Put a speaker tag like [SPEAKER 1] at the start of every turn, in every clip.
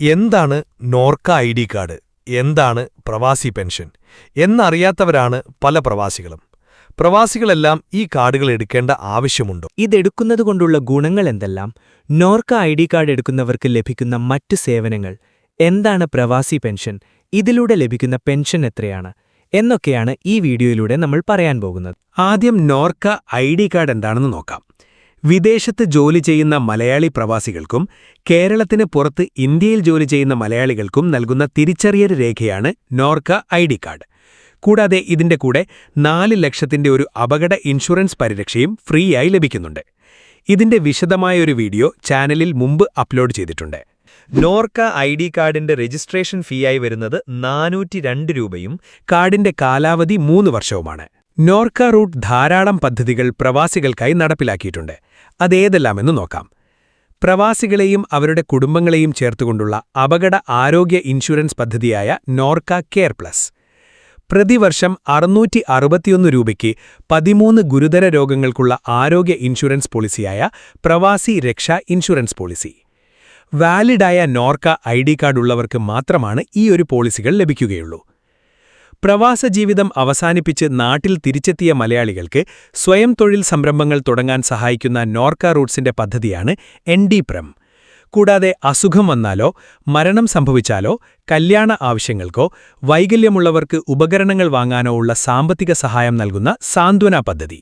[SPEAKER 1] എന്താണ് Norka ID card, എന്താണ് പ്രവാസി പെൻഷൻ എന്നറിയാത്തവരാണ് പല പ്രവാസികളും. പ്രവാസികളെല്ലാം ഈ കാർഡുകൾ എടുക്കേണ്ട ആവശ്യമുണ്ടോ?
[SPEAKER 2] ഇതെടുക്കുന്നതുകൊണ്ടുള്ള ഗുണങ്ങൾ എന്തെല്ലാം? നോർക്ക ഐഡി കാർഡ് എടുക്കുന്നവർക്ക് ലഭിക്കുന്ന മറ്റു സേവനങ്ങൾ എന്താണ്? പ്രവാസി പെൻഷൻ, ഇതിലൂടെ ലഭിക്കുന്ന പെൻഷൻ എത്രയാണ് എന്നൊക്കെയാണ് ഈ വീഡിയോയിലൂടെ നമ്മൾ പറയാൻ പോകുന്നത്.
[SPEAKER 3] ആദ്യം നോർക്ക ഐഡി കാർഡ് എന്താണെന്ന് നോക്കാം. വിദേശത്ത് ജോലി ചെയ്യുന്ന മലയാളി പ്രവാസികൾക്കും കേരളത്തിന് പുറത്ത് ഇന്ത്യയിൽ ജോലി ചെയ്യുന്ന മലയാളികൾക്കും നൽകുന്ന തിരിച്ചറിയൽ രേഖയാണ് നോർക്ക ഐഡി കാർഡ്. കൂടാതെ ഇതിന്റെ കൂടെ 4 ലക്ഷത്തിന്റെ ഒരു അപകട ഇൻഷുറൻസ് പരിരക്ഷയും ഫ്രീ ആയി ലഭിക്കുന്നുണ്ട്. ഇതിന്റെ വിശദമായൊരു വീഡിയോ ചാനലിൽ മുമ്പ് അപ്ലോഡ് ചെയ്തിട്ടുണ്ട്.
[SPEAKER 1] നോർക്ക ഐഡി കാർഡിന്റെ രജിസ്ട്രേഷൻ ഫീ ആയി വരുന്നത് 402 രൂപയും
[SPEAKER 3] കാർഡിന്റെ കാലാവധി 3 വർഷവുമാണ്. നോർക്ക റൂട്ട് ധാരാളം പദ്ധതികൾ പ്രവാസികൾക്കായി നടപ്പിലാക്കിയിട്ടുണ്ട്. അതേതെല്ലാമെന്ന് നോക്കാം. പ്രവാസികളെയും അവരുടെ കുടുംബങ്ങളെയും ചേർത്തുകൊണ്ടുള്ള അപകട ആരോഗ്യ ഇൻഷുറൻസ് പദ്ധതിയായ നോർക്ക കെയർ പ്ലസ്. പ്രതിവർഷം 661 രൂപയ്ക്ക് 13 ഗുരുതര രോഗങ്ങൾക്കുള്ള ആരോഗ്യ ഇൻഷുറൻസ് പോളിസിയായ പ്രവാസി രക്ഷാ ഇൻഷുറൻസ് പോളിസി. വാലിഡായ നോർക്ക ഐഡി കാർഡ് ഉള്ളവർക്ക് മാത്രമാണ് ഈ ഒരു പോളിസികൾ ലഭിക്കുകയുള്ളൂ. പ്രവാസ ജീവിതം അവസാനിപ്പിച്ച് നാട്ടിൽ തിരിച്ചെത്തിയ മലയാളികൾക്ക് സ്വയം തൊഴിൽ സംരംഭങ്ങൾ തുടങ്ങാൻ സഹായിക്കുന്ന നോർക്ക റൂട്ട്സിന്റെ പദ്ധതിയാണ് ND-PREM. കൂടാതെ അസുഖം വന്നാലോ മരണം സംഭവിച്ചാലോ കല്യാണ ആവശ്യങ്ങൾക്കോ വൈകല്യമുള്ളവർക്ക് ഉപകരണങ്ങൾ വാങ്ങാനോ ഉള്ള സാമ്പത്തിക സഹായം നൽകുന്ന സാന്ത്വന പദ്ധതി.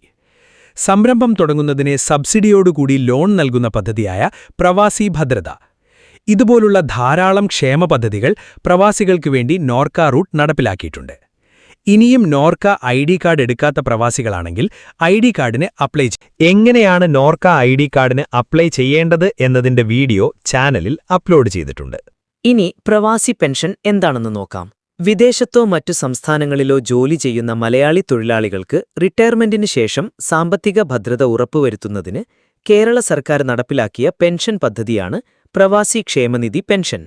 [SPEAKER 3] സംരംഭം തുടങ്ങുന്നതിന് സബ്സിഡിയോടുകൂടി ലോൺ നൽകുന്ന പദ്ധതിയായ പ്രവാസി ഭദ്രത. ഇതുപോലുള്ള ധാരാളം ക്ഷേമ പദ്ധതികൾ പ്രവാസികൾക്കു വേണ്ടി നോർക്ക റൂട്ട് നടപ്പിലാക്കിയിട്ടുണ്ട്. ഇനിയും നോർക്ക ഐഡി കാർഡ് എടുക്കാത്ത പ്രവാസികളാണെങ്കിൽ ഐഡി കാർഡിന് അപ്ലൈ
[SPEAKER 1] എങ്ങനെയാണ് നോർക്ക ഐഡി കാർഡിന് അപ്ലൈ ചെയ്യേണ്ടത് എന്നതിന്റെ വീഡിയോ ചാനലിൽ അപ്ലോഡ് ചെയ്തിട്ടുണ്ട്.
[SPEAKER 2] ഇനി പ്രവാസി പെൻഷൻ എന്താണെന്ന് നോക്കാം. വിദേശത്തോ മറ്റു സംസ്ഥാനങ്ങളിലോ ജോലി ചെയ്യുന്ന മലയാളി തൊഴിലാളികൾക്ക് റിട്ടയർമെന്റിന് ശേഷം സാമ്പത്തിക ഭദ്രത ഉറപ്പുവരുത്തുന്നതിന് കേരള സർക്കാർ നടപ്പിലാക്കിയ പെൻഷൻ പദ്ധതിയാണ് പ്രവാസി ക്ഷേമനിധി പെൻഷൻ.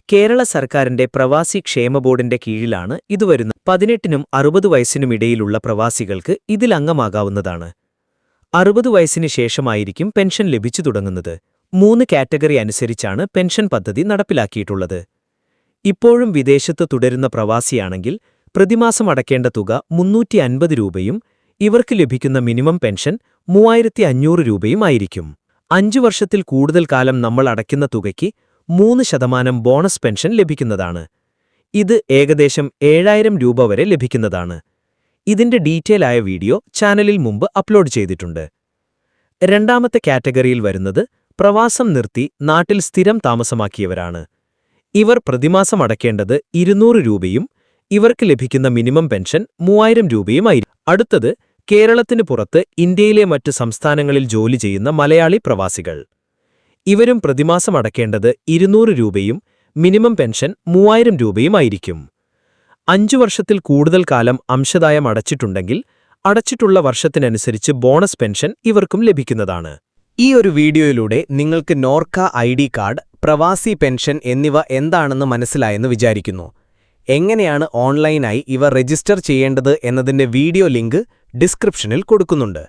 [SPEAKER 2] കേരള സർക്കാരിന്റെ പ്രവാസി ക്ഷേമ ബോർഡിന്റെ കീഴിലാണ് ഇത് വരുന്നത്. 18നും 60 വയസ്സിനുമിടയിലുള്ള പ്രവാസികൾക്ക് ഇതിൽ അംഗമാകാവുന്നതാണ്. 60 വയസ്സിന് ശേഷമായിരിക്കും പെൻഷൻ ലഭിച്ചു തുടങ്ങുന്നത്. 3 കാറ്റഗറി അനുസരിച്ചാണ് പെൻഷൻ പദ്ധതി നടപ്പിലാക്കിയിട്ടുള്ളത്. ഇപ്പോഴും വിദേശത്ത് തുടരുന്ന പ്രവാസിയാണെങ്കിൽ പ്രതിമാസം അടയ്ക്കേണ്ട തുക 350 രൂപയും ഇവർക്ക് ലഭിക്കുന്ന മിനിമം പെൻഷൻ 3500 രൂപയും ആയിരിക്കും. 5 വർഷത്തിൽ കൂടുതൽ കാലം നമ്മൾ അടയ്ക്കുന്ന തുകയ്ക്ക് 3% ബോണസ് പെൻഷൻ ലഭിക്കുന്നതാണ്. ഇത് ഏകദേശം 7000 രൂപ വരെ ലഭിക്കുന്നതാണ്. ഇതിന്റെ ഡീറ്റെയിൽ ആയ വീഡിയോ ചാനലിൽ മുമ്പ് അപ്ലോഡ് ചെയ്തിട്ടുണ്ട്. രണ്ടാമത്തെ കാറ്റഗറിയിൽ വരുന്നത് പ്രവാസം നിർത്തി നാട്ടിൽ സ്ഥിരം താമസമാക്കിയവരാണ്. ഇവർ പ്രതിമാസം അടയ്ക്കേണ്ടത് 200 രൂപയും ഇവർക്ക് ലഭിക്കുന്ന മിനിമം പെൻഷൻ 3000 രൂപയുമായിരിക്കും. അടുത്തത് കേരളത്തിന് പുറത്ത് ഇന്ത്യയിലെ മറ്റ് സംസ്ഥാനങ്ങളിൽ ജോലി ചെയ്യുന്ന മലയാളി പ്രവാസികൾ. ഇവരും പ്രതിമാസം അടയ്ക്കേണ്ടത് 200 രൂപയും മിനിമം പെൻഷൻ 3000 രൂപയുമായിരിക്കും. 5 വർഷത്തിൽ കൂടുതൽ കാലം അംശദായം അടച്ചിട്ടുണ്ടെങ്കിൽ അടച്ചിട്ടുള്ള വർഷത്തിനനുസരിച്ച് ബോണസ് പെൻഷൻ ഇവർക്കും ലഭിക്കുന്നതാണ്.
[SPEAKER 4] ഈ ഒരു വീഡിയോയിലൂടെ നിങ്ങൾക്ക് നോർക്ക ഐഡി കാർഡ്, പ്രവാസി പെൻഷൻ എന്നിവ എന്താണെന്ന് മനസ്സിലായെന്ന് വിചാരിക്കുന്നു. എങ്ങനെയാണ് ഓൺലൈനായി ഇവ രജിസ്റ്റർ ചെയ്യേണ്ടത് എന്നതിന്റെ വീഡിയോ ലിങ്ക് ഡിസ്ക്രിപ്ഷനിൽ കൊടുക്കുന്നുണ്ട്.